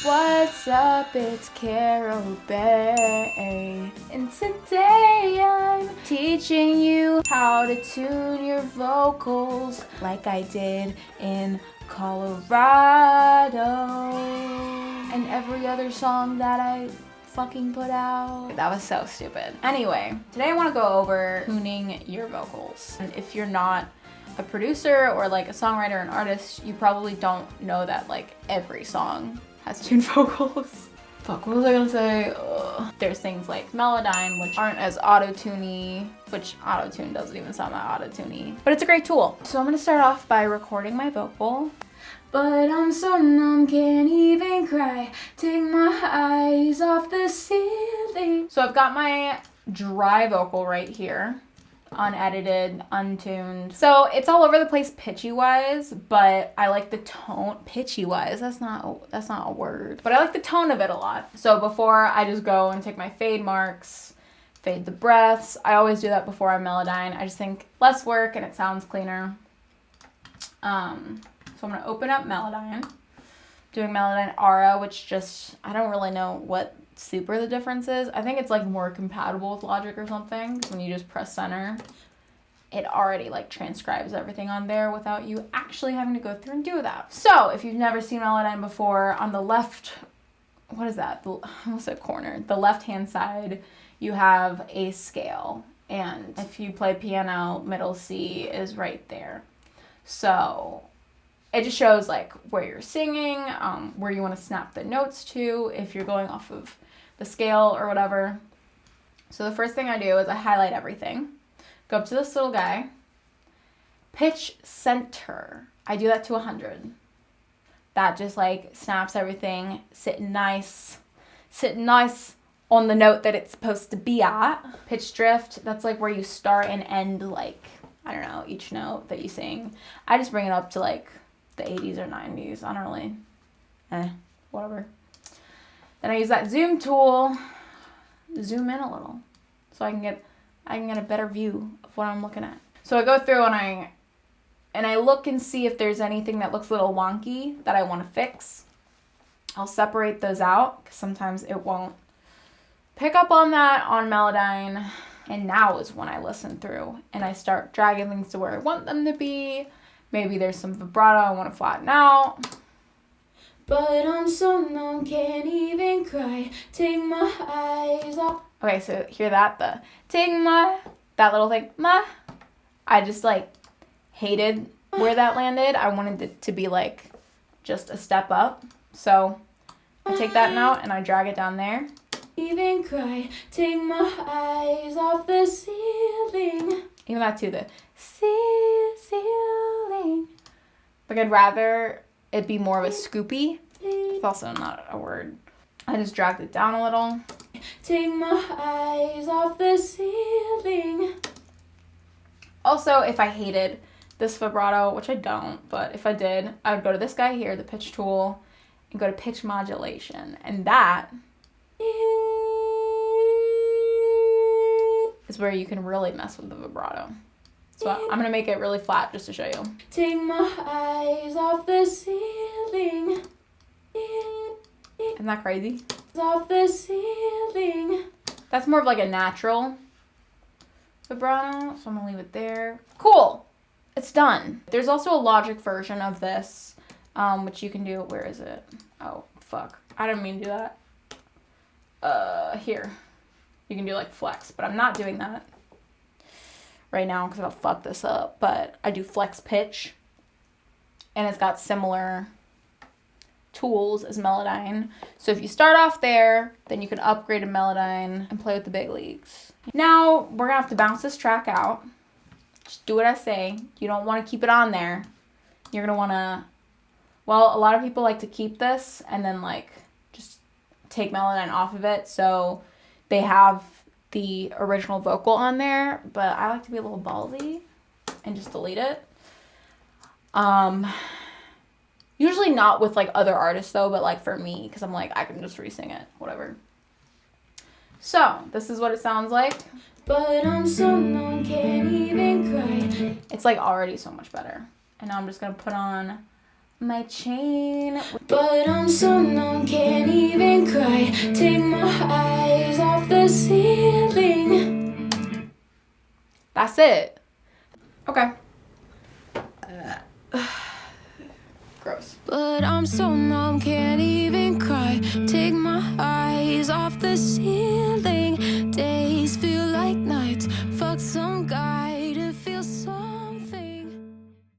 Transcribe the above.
What's up, it's carobae, and today I'm teaching you how to tune your vocals like I did in Colorado and every other song that I fucking put out. That was so stupid. Anyway, today I want to go over tuning your vocals. And if you're not a producer or like a songwriter or an artist, you probably don't know that like every song has tuned vocals. Fuck, what was I gonna say? Ugh. There's things like melodyne, which aren't as auto-tuney, which auto-tune doesn't even sound that auto-tuney, but it's a great tool. So I'm gonna start off by recording my vocal. But I'm so numb, can't even cry. Take my eyes off the ceiling. So I've got my dry vocal right here. Unedited, untuned. So it's all over the place pitchy wise, but I like the tone. Pitchy wise, that's not a word. But I like the tone of it a lot. So before I just go and take my fade marks, fade the breaths. I always do that before I melodyne. I just think less work and it sounds cleaner. So I'm gonna open up melodyne. Doing melodyne aura, which just, I don't really know what super the difference is. I think it's like more compatible with Logic or something. When you just press center, it already like transcribes everything on there without you actually having to go through and do that. So if you've never seen melodyne before, on the left, what is that? I almost said corner. The left hand side, you have a scale. And if you play piano, middle C is right there. So it just shows like where you're singing, where you want to snap the notes to, if you're going off of the scale or whatever. So the first thing I do is I highlight everything, go up to this little guy, pitch center. I do that to 100. That just like snaps everything, sitting nice on the note that it's supposed to be at. Pitch drift, that's like where you start and end like, I don't know, each note that you sing. I just bring it up to like the 80s or 90s. I don't really, whatever. Then I use that zoom tool, zoom in a little, so I can get a better view of what I'm looking at. So I go through and I look and see if there's anything that looks a little wonky that I want to fix. I'll separate those out because sometimes it won't pick up on that on melodyne. And now is when I listen through and I start dragging things to where I want them to be. Maybe there's some vibrato I want to flatten out. But I'm so numb, can't even cry. Take my eyes off. Okay, so hear that? That little thing, I just like hated where that landed. I wanted it to be like just a step up. So I take that note and I drag it down there. Even cry, take my eyes off the ceiling. Even that too, the ceiling. Like I'd rather it be more of a scoopy. It's also not a word. I just dragged it down a little. Take my eyes off the ceiling. Also, if I hated this vibrato, which I don't, but if I did, I would go to this guy here, the pitch tool, and go to pitch modulation. And that is where you can really mess with the vibrato. So I'm gonna make it really flat just to show you. Take my eyes off the ceiling. Isn't that crazy? Off the ceiling. That's more of like a natural vibrato, so I'm gonna leave it there. Cool, it's done. There's also a Logic version of this, which you can do. Where is it? Oh fuck, I didn't mean to do that. Here, you can do like flex, but I'm not doing that right now because I'll fuck this up. But I do flex pitch, and it's got similar tools as melodyne. So if you start off there, then you can upgrade to melodyne and play with the big leagues. Now we're gonna have to bounce this track out. Just do what I say. You don't want to keep it on there. You're gonna want to, well, a lot of people like to keep this and then like just take melodyne off of it so they have the original vocal on there, but I like to be a little ballsy and just delete it. Usually not with like other artists though, but like for me, because I'm like, I can just re-sing it, whatever. So this is what it sounds like. But I'm so numb, can't even cry. It's like already so much better. And now I'm just gonna put on my chain. But I'm so numb, can't even cry. Take my eyes off the ceiling. That's it. Okay. Gross. But I'm so numb, can't even cry. Take my eyes off the ceiling.